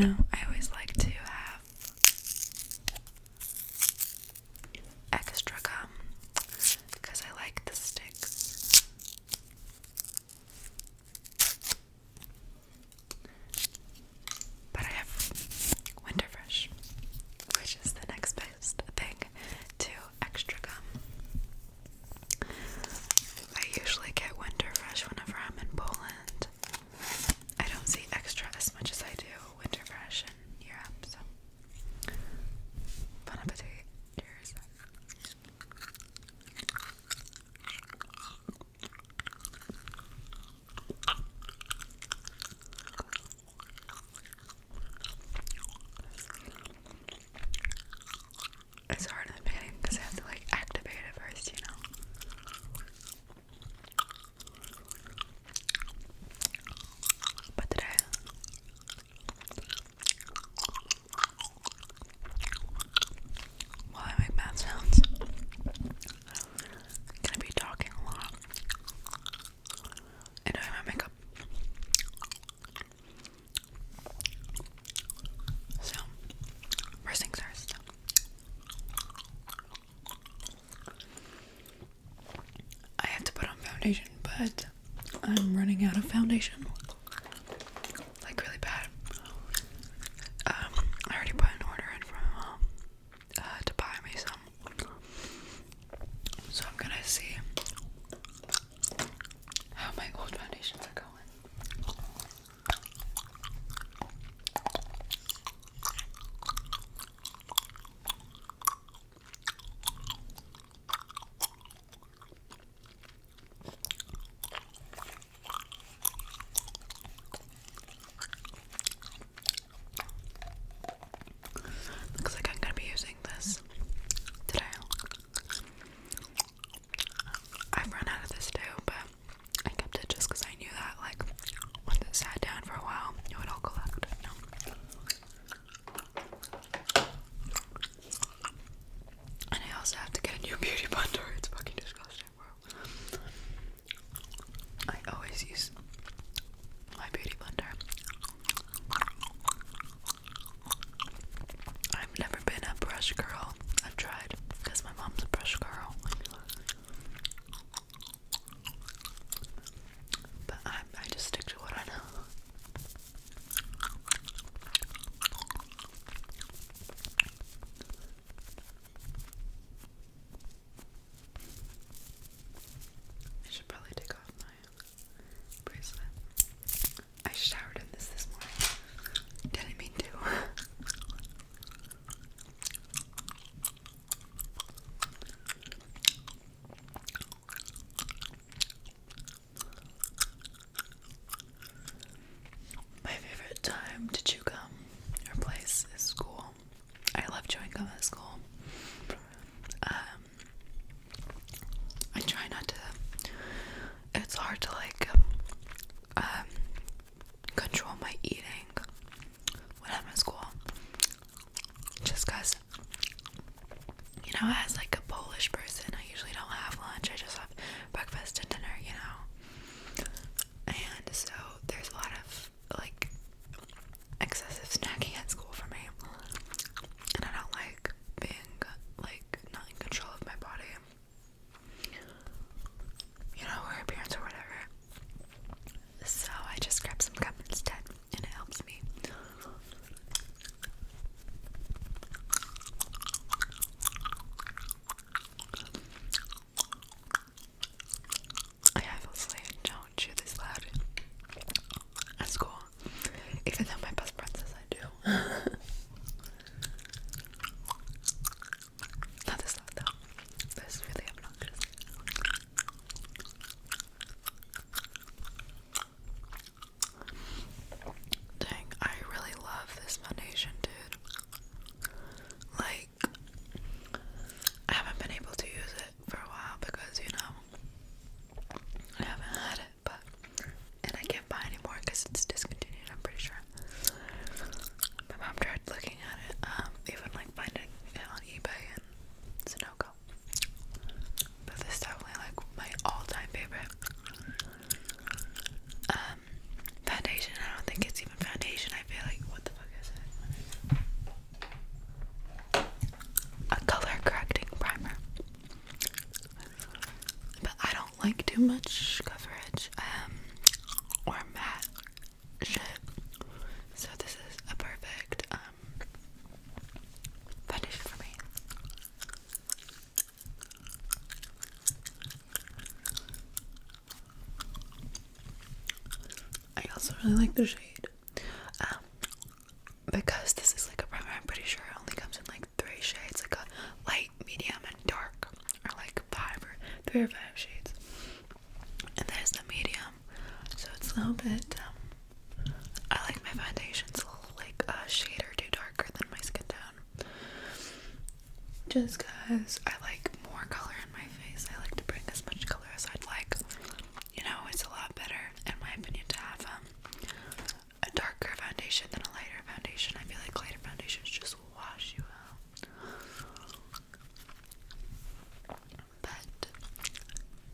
I always like to have extra gum because I like the sticks. But I have Winter Fresh, which is the next best thing to extra gum. I usually get Winter Fresh whenever I'm in Poland. I don't see extra as much as I do Winter Fresh in Europe, so bon appetit. Cheers. It's hard in the beginning because I have to like activate it first, But today, while I make mouth sounds, I'm gonna be talking a lot and doing my makeup. So, first things first. I have to put on foundation, but I'm running out of foundation. Like really bad. I already put an order in for my mom to buy me some. So I'm gonna see how my old foundations are going. Looks like I'm gonna be using this today. I've run out of this too, but I kept it just because I knew that, like, once it sat down for a while, it would all collect. And I also have to get a new beauty blender. It's fucking disgusting, bro. I always use my beauty blender. I've never been a brush girl. I've tried because my mom's a brush girl. But I just stick to what I know. I should probably take off my bracelet. I showered in this morning. Didn't mean to. My favorite time to chew gum or place is school. I love chewing gum at school. I try not to. It's hard to like control like too much coverage or matte shit, so this is a perfect foundation for me. I also really like the shade because this is like a primer. I'm pretty sure it only comes in like 3 shades, like a light, medium, and dark, or like 3 or 5 shades. And there's the medium, so it's a little bit I like my foundations a little like a shade or 2 darker than my skin tone, just because I like more color in my face. I like to bring as much color as I'd like. You know, it's a lot better in my opinion to have a darker foundation than a lighter foundation. I feel like lighter foundations just wash you out. But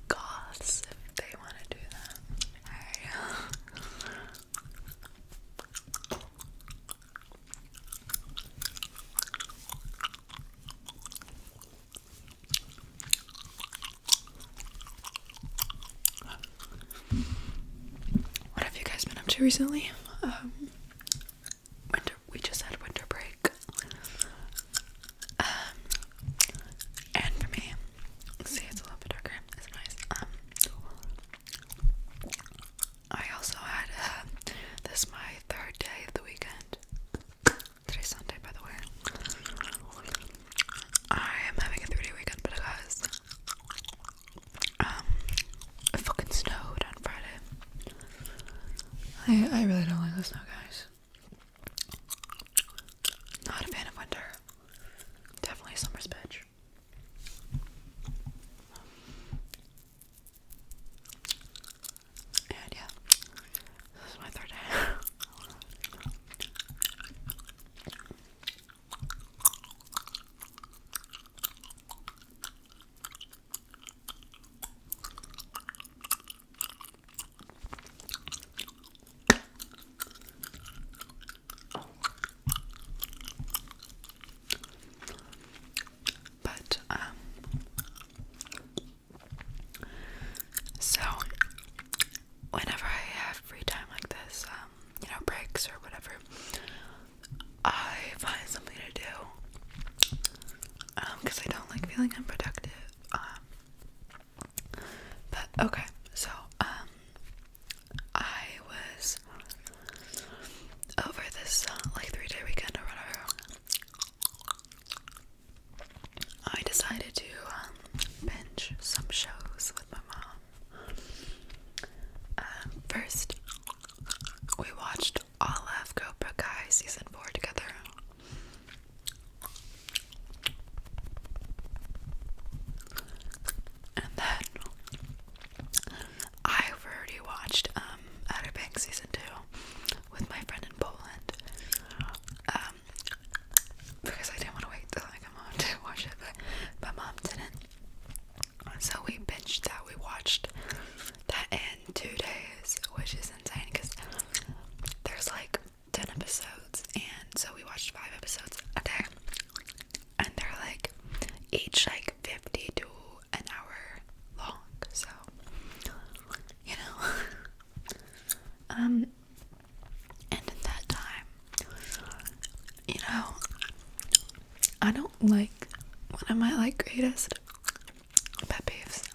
goths, if they want to do that, what have you guys been up to recently? We just had winter break. And for me, see, it's a little bit darker. It's nice. I also had this my 3rd day of the weekend. Today's Sunday, by the way. I am having a 3-day weekend because it fucking snowed on Friday. I really don't like the snow, guys. Not a fan of winter. Definitely a summer's bitch. And yeah, this is my 3rd day. But so whenever I have free time like this, breaks or whatever, I find something to do, because I don't like feeling unproductive. But okay, so I was over this like 3-day weekend or whatever. I decided to binge some shows with my mom. First, we watched all of Cobra Kai season 4 together. And then I've already watched Outer Banks season 2 with my friend in Poland. Because I didn't want to wait till I come home to watch it, but my mom didn't. So we binged that. We watched that in 2 days, which is insane because there's like 10 episodes, and so we watched 5 episodes a day, and they're like each like 50 to an hour long, so you know. And in that time, I don't like one of my like greatest pet peeves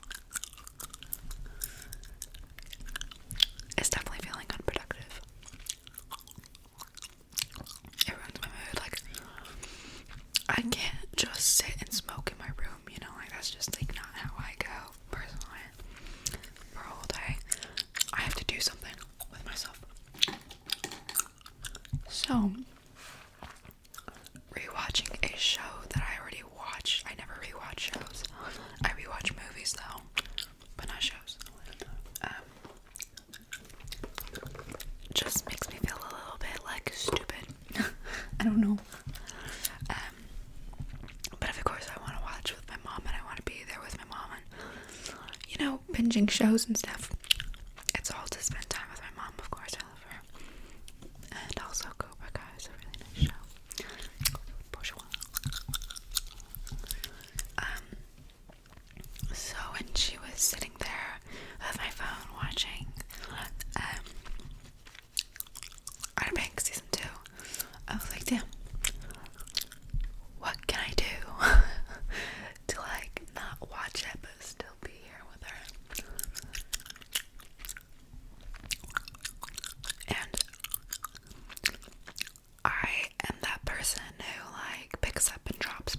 is definitely feeling unproductive. It ruins my mood. Like, I can't just sit and smoke in my room, like that's just like not how I go personally for a whole day. I have to do something with myself. So rewatching a show that I already watched. I never rewatch shows. I rewatch movies though, but not shows. Just makes me feel a little bit like stupid. I don't know. But of course I want to watch with my mom, and I want to be there with my mom, and binging shows and stuff. It's all to spend time with my mom, of course. I love her. And also Cobra Kai is a really nice show. So when she was sitting there with my phone watching Outer Banks season 2. I was like, damn, what can I do to like not watch it but still be here with her? And I am that person who like picks up and drops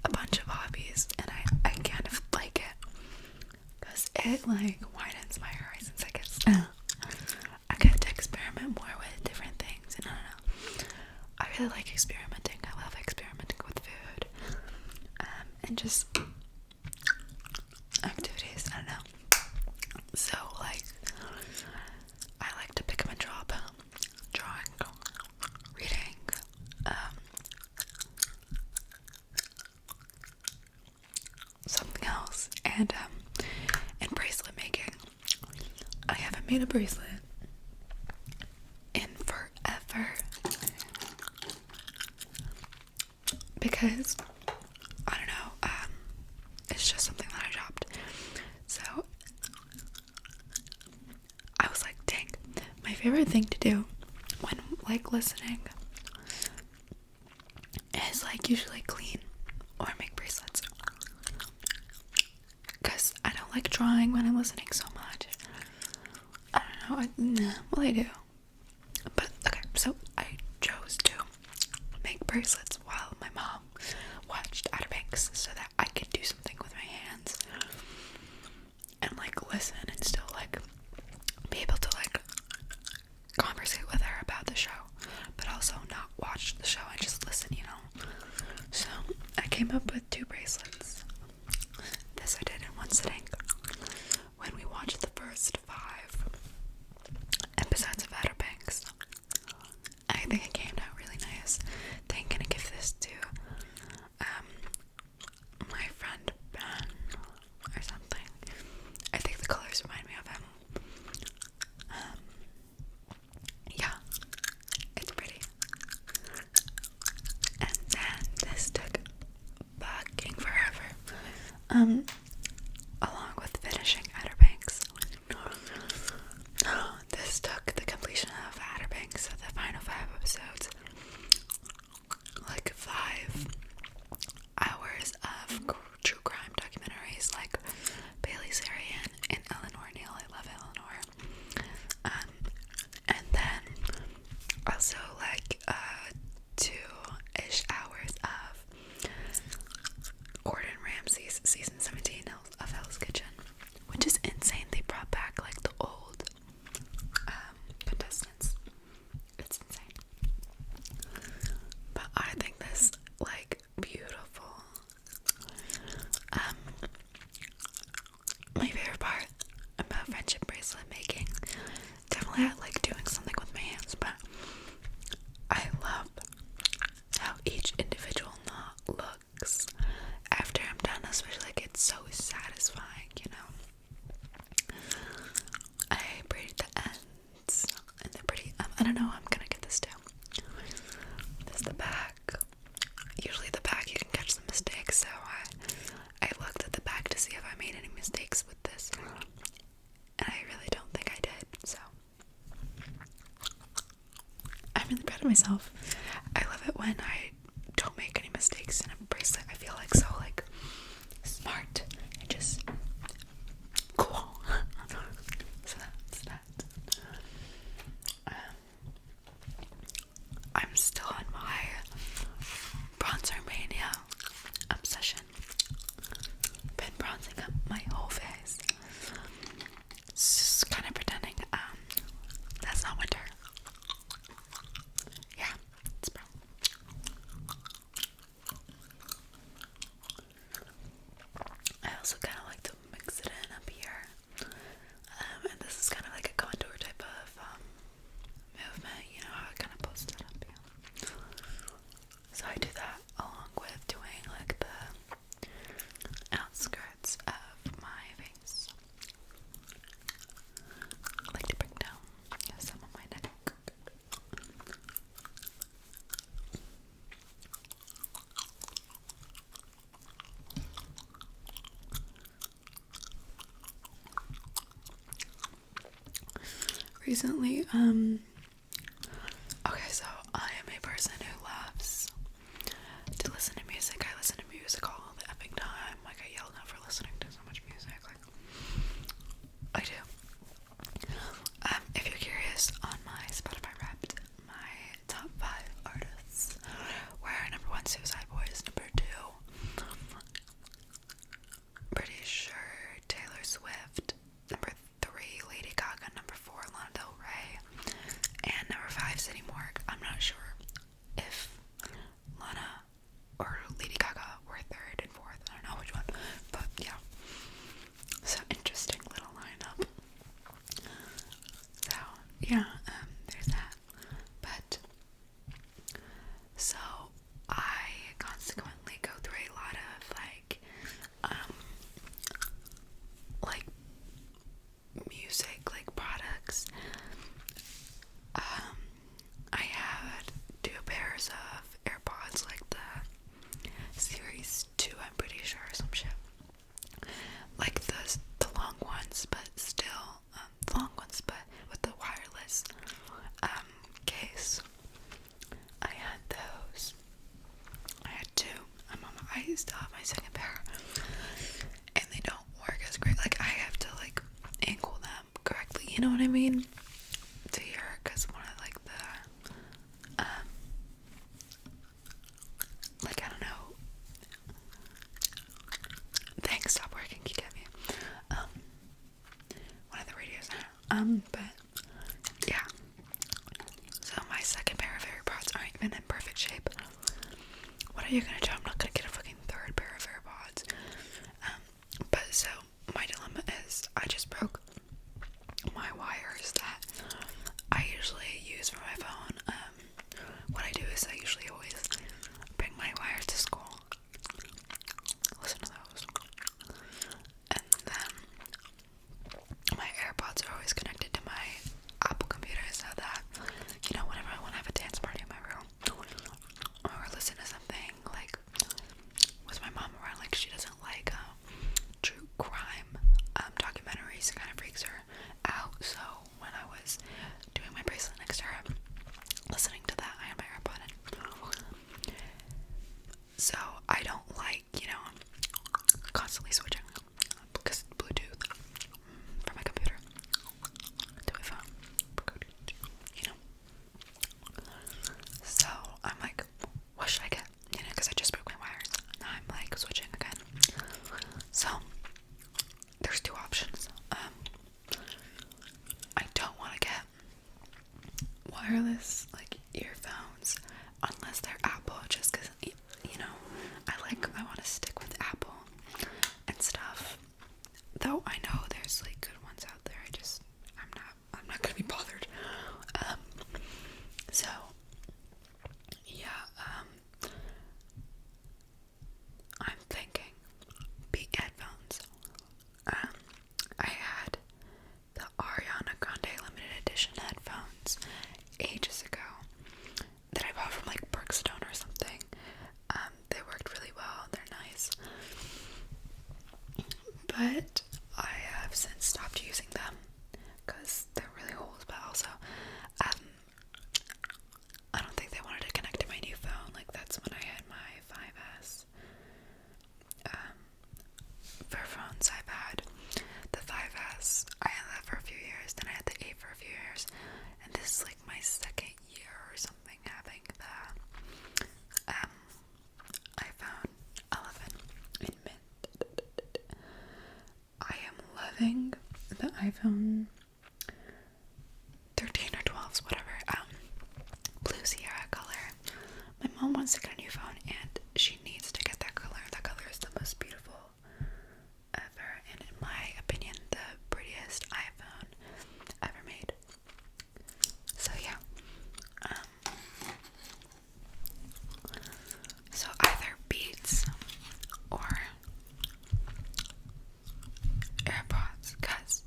a bunch of hobbies, and I kind of like it because it like widens my horizons, I guess. I get to experiment more with different things, and I don't know, I really like experimenting. I love experimenting with food, and just activities, I don't know. So like I like to pick up and drop drawing, reading, something else, and bracelet making. I haven't made a bracelet in forever because I don't know, it's just something that I dropped. So I was like, dang, my favorite thing to do when like listening is like usually clean or make bracelets, because I don't like drawing when I'm listening so much. I don't know, well I do, but okay, so I chose to make bracelets while my mom watched Outer Banks so that I could do something with my hands and like listen and still like be able to like conversate with her about the show, but also not watch the show and just listen, you know. So I came up with 2 bracelets. This I did in one sitting when we watched the first 5 episodes of Outer Banks. I think it came out really nice. I think I'm gonna give this to my friend Ben or something. I think the colors remind me of him. Yeah, it's pretty. And then this took fucking forever. Along with finishing Outer Banks. This took the completion of Outer Banks, so the final 5 episodes, like 5 hours of true crime documentaries, like Bailey's Arian and Eleanor Neal. I love Eleanor. And then also like 2-ish hours of Gordon Ramsay's season 17 of Hell's Kitchen, which is insane. They brought back like the old contestants. It's insane. But I think this like beautiful. My favorite part about friendship bracelet making, definitely I like doing something with my hands, but I love how each individual knot looks after I'm done, especially like it's so satisfying, you know. I braided the ends and they're pretty, I don't know, I'm gonna get this too. There's the back. Usually the back you can catch some mistakes, so I looked at the back to see if I made any mistakes with this, and I really don't think I did, so I'm really proud of myself. I love it when I don't make any mistakes in a bracelet. I feel like so like smart and just cool. So that's that. I'm still on my bronzer mania obsession. Been bronzing up my whole face. Just kind of pretending that's not winter. Yeah, recently, okay, so I am a person who loves to listen to music. I listen to music all the effing time. Like, I yell now for listening to so much music. Like, I do. If you're curious, on my Spotify Wrapped, my top 5 artists were number 1, Suicide Boys, number 2, pretty sure Taylor Swift, number 3, Lady Gaga, number 4, Lana Del Rey, and number 5, City Morgue. I'm not sure if Lana or Lady Gaga were 3rd and 4th. I don't know which one, but yeah. So interesting little lineup. So yeah, there's that. But so I consequently go through a lot of like music, like products. I had 2 pairs of AirPods, like the Series 2, I'm pretty sure, or some shit. Like the long ones, but still, the long ones, but with the wireless case. I had those. I had 2. I still have my second pair, and they don't work as great. Like, I have to like angle them correctly. You know what I mean? To hear, because one of like the like, I don't know. Things stop working. You get me? One of the radios. But yeah. So my second pair of AirPods aren't even in perfect shape. What are you gonna do? I'm not gonna get a fucking 3rd pair of AirPods. But so my dilemma is I just broke my wires that I usually use for my phone. What I do is I usually always bring my wires to school, listen to those, and then my AirPods are always connected to my Apple computer, so that, you know, whenever I want to have a dance party in my room or listen to something like with my mom around, like, she doesn't like true crime documentaries. It kind of freaks her out. So when I was doing my bracelet next to her, listening to that, I had my AirPod in. So I don't like, you know, constantly switching, because Bluetooth from my computer to my phone, you know. So I'm like, what should I get? You know, because I just broke my wires. Now I'm like switching again. So there's 2 options. I don't want to get wireless like earphones unless they're Apple, just because, you know, I want to stick with Apple and stuff. Though I know there's like good ones out there. I'm not gonna be bothered. So yeah, I'm thinking Beat headphones. I had the Ariana Grande limited edition headphones ages ago that I bought from like Bergstone or something. They worked really well. They're nice. But I have since stopped using them because they're really old, but also I don't think they wanted to connect to my new phone. Like, that's when I had my 5S. For phones, I've had the 5S. I had that for a few years. Then I had the 8 for a few years. And this is like my 2nd year or something having the iPhone 11 in mint. I am loving the iPhone 13 or 12s, whatever, Blue Sierra color. My mom wants to get a new phone, and she needs to get that color. That color is the most beautiful ever, and in my opinion, the prettiest iPhone ever made. So yeah, so either Beats or AirPods, because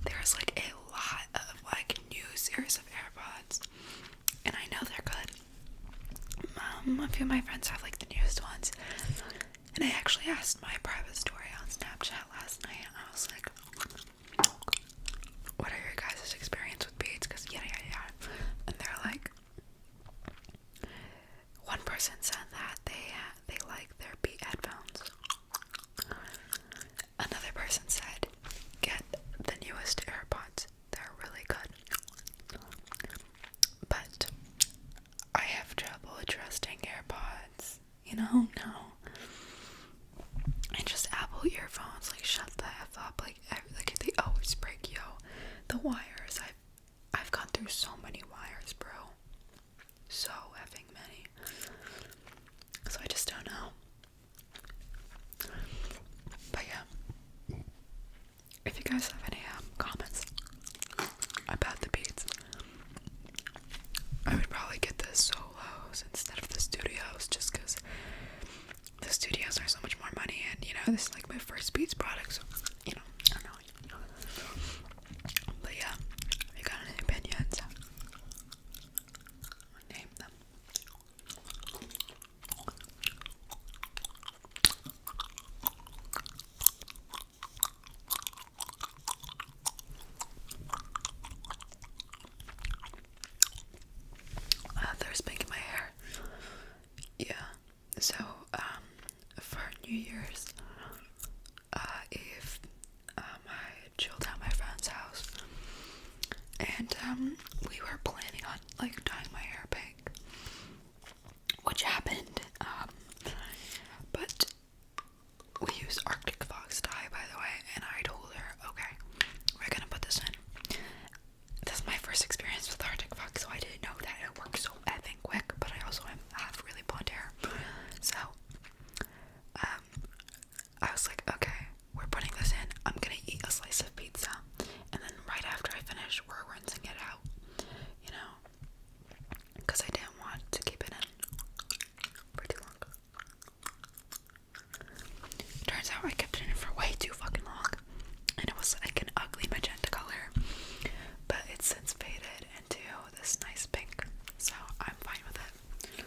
there's like a lot of like new series of AirPods, and I know they're good. A few of my friends have like the newest ones, and I actually asked my private story on Snapchat last night, and I was like, what are your guys' experiences The wires, I've gone through so many wires, bro. So effing many. So I just don't know. But yeah. If you guys have any comments about the beats, I would probably get the solos instead of the studios, just because the studios are so much more money, and you know, this is like my first Beats product, so you know, I don't know. But yeah, if you got any opinions, name them. There's pink in my hair. Yeah. So, for New Year's Eve, I chilled at my friend's house, and we were planning on like dyeing my hair pink, which happened. But we used Arctic Fox dye, by the way, and I told her, okay, we're gonna put this in. This is my first experience with Arctic Fox, so I didn't know that it works so effing quick, but I also have really blonde hair. So, I was like, okay, we're putting this in. I'm gonna eat a slice of pizza, and then right after I finish, we're rinsing it out, you know, because I didn't want to keep it in for too long. Turns out I kept it in for way too fucking long, and it was like an ugly magenta color, but it's since faded into this nice pink, so I'm fine with it.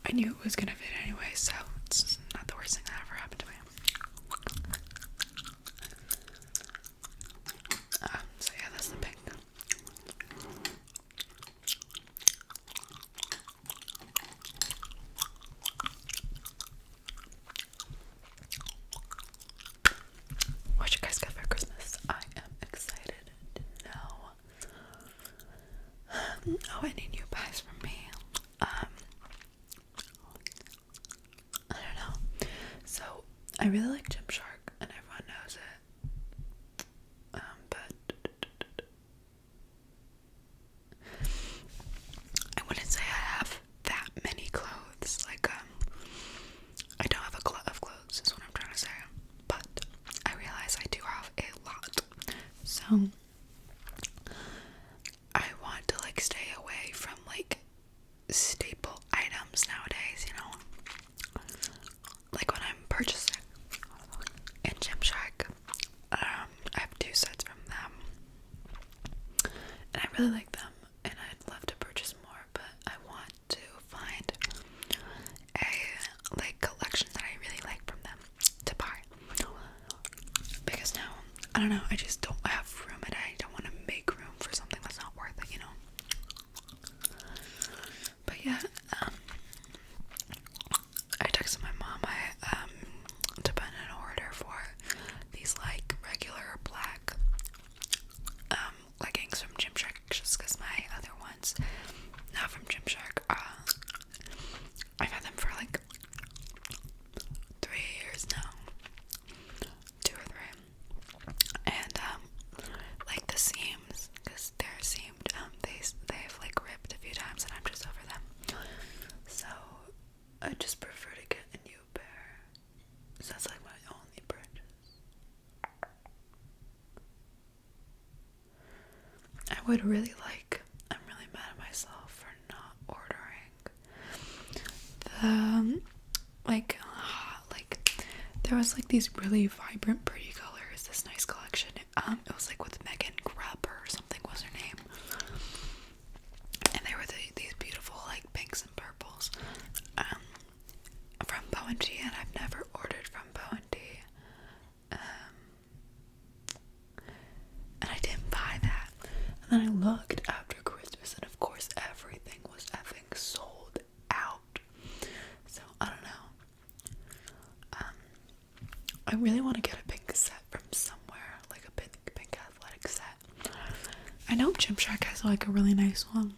I knew it was gonna fit anyway, so it's not the worst thing that ever happened to me. So yeah, that's the pink. What you guys got for Christmas? I am excited to know. Oh, any new pies from me? I don't know. So I really like Gymshark, and everyone knows it. But I wouldn't say I have that many clothes. Like, I don't have a glut of clothes, is what I'm trying to say. But I realize I do have a lot. So I want to like stay away from like staple items nowadays, you know? Like when I'm purchasing in Gymshark, I have 2 sets from them, and I really like them, and I'd love to purchase more, but I want to find a like collection that I really like from them to buy, because now, I don't know, I just don't have room, and I don't want to make room for something that's not worth it, you know? But yeah, I texted my mom to put in an order for these like regular black leggings from Gymshark, just because my other ones, not from Gymshark, I've had them for like 3 years now, 2 or 3, and like the seams, because they're seamed, they've like ripped a few times, and I'm just over them, so I just prefer to get a new pair. So that's like my only purchase. I'm really mad at myself for not ordering the there was like these really vibrant pretty colors, this nice collection. It was like with Megan Grubb or something was her name, and they were these beautiful like pinks and purples from Bow and Tea, and I've never ordered from Bow and Tea, and I didn't buy that. And then I looked after Christmas, and of course everything was effing sold out. So I don't know. I really want to get a pink set from somewhere, like a pink athletic set. I know Gymshark has like a really nice one,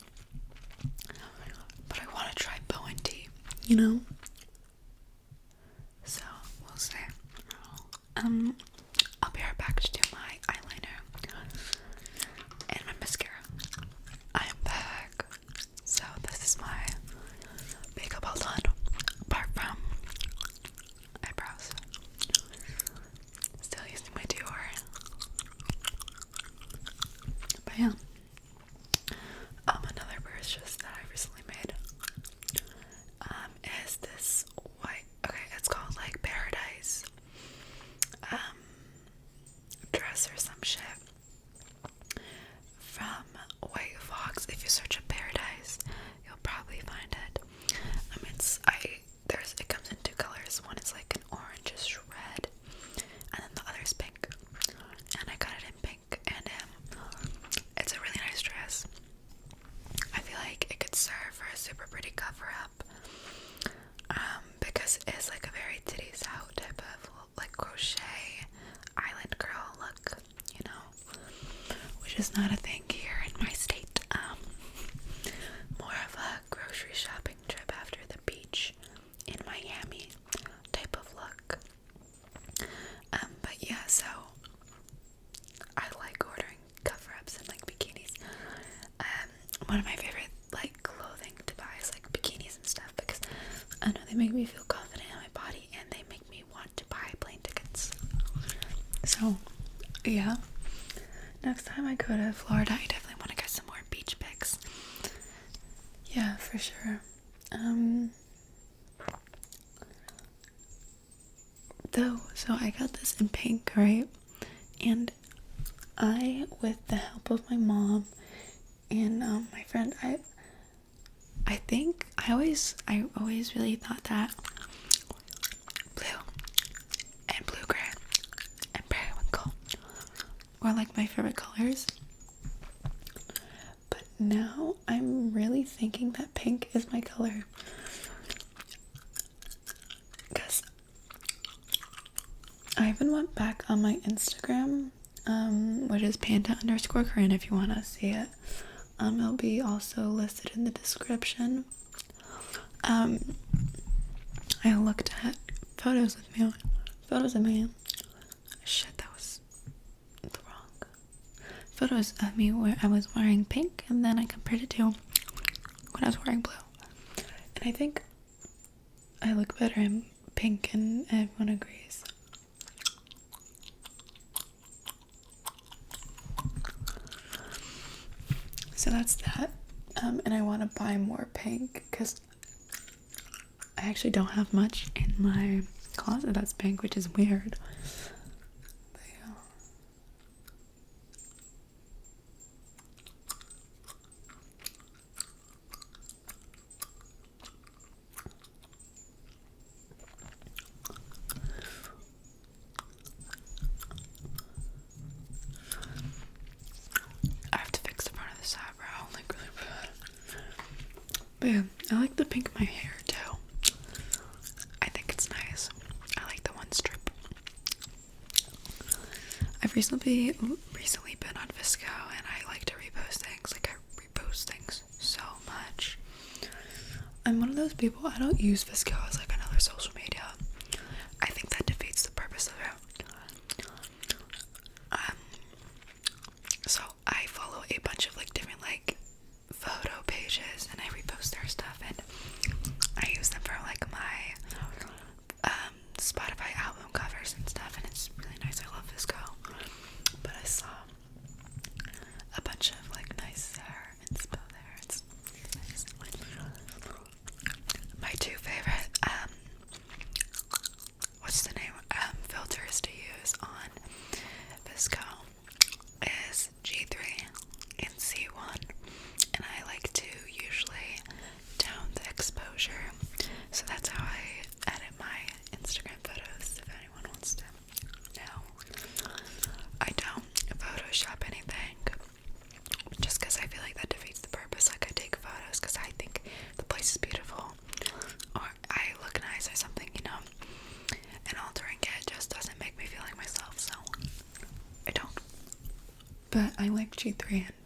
but I want to try Bow and Tea, you know? So we'll see. I'll be right back to do my eyeliner. But yeah. Another purchase that I recently made is this white, okay, it's called like Paradise dress or some shit from White Fox. If you search up Paradise, you'll probably find it. It comes in two colors. One is like an orangish red, and then the other is pink. And I got it in pink, and it's a really nice dress. I feel like it could serve for a super pretty cover up, because it's like a very titties out type of like crochet island girl look, you know, which is not a thing here in my state. More of a grocery shopping trip after the beach in Miami type of look. But yeah, so I like ordering cover-ups and like bikinis. One of my favorite like clothing to buy is like bikinis and stuff, because I know they make me feel confident in my body and they make me want to buy plane tickets. So yeah, next time I go to Florida, I definitely want to get some more beach pics. Yeah, for sure. So I got this in pink, right? And with the help of my mom and my friend, I think I always really thought that blue and blue gray and periwinkle were like my favorite colors. But now I'm really thinking that pink is my color. Because I even went back on my Instagram, which is panda_Corinne if you want to see it. It'll be also listed in the description. I looked at photos of me. Shit, that was the wrong. Photos of me where I was wearing pink, and then I compared it to when I was wearing blue. And I think I look better in pink, and everyone agrees. So that's that. And I want to buy more pink because I actually don't have much in my closet that's pink, which is weird. But yeah. I have to fix the front of this eyebrow, like really bad. But yeah, I like the pink in my hair too. I think it's nice. I like the one strip. I've recently been on VSCO, and I like to repost things. Like, I repost things so much. I'm one of those people, I don't use VSCO as like another social media. I think that defeats the purpose of it. So I follow a bunch of like different like photo pages, and I repost their stuff, and I use them for like my Spotify album covers and stuff, and it's really nice. I love VSCO. But I saw a bunch of like nice hair inspo there. It's really nice. My two favorite filters to use on VSCO is G3 and C1, and I like to usually tone the exposure, so that's how I edit my Instagram photos, if anyone wants to know. I don't Photoshop anything, just because I feel like that defeats the purpose. Like, I take photos because I think the place is beautiful, or I look nice or something, you know, and altering it just doesn't make me feel like myself, so I don't. But I like G3 and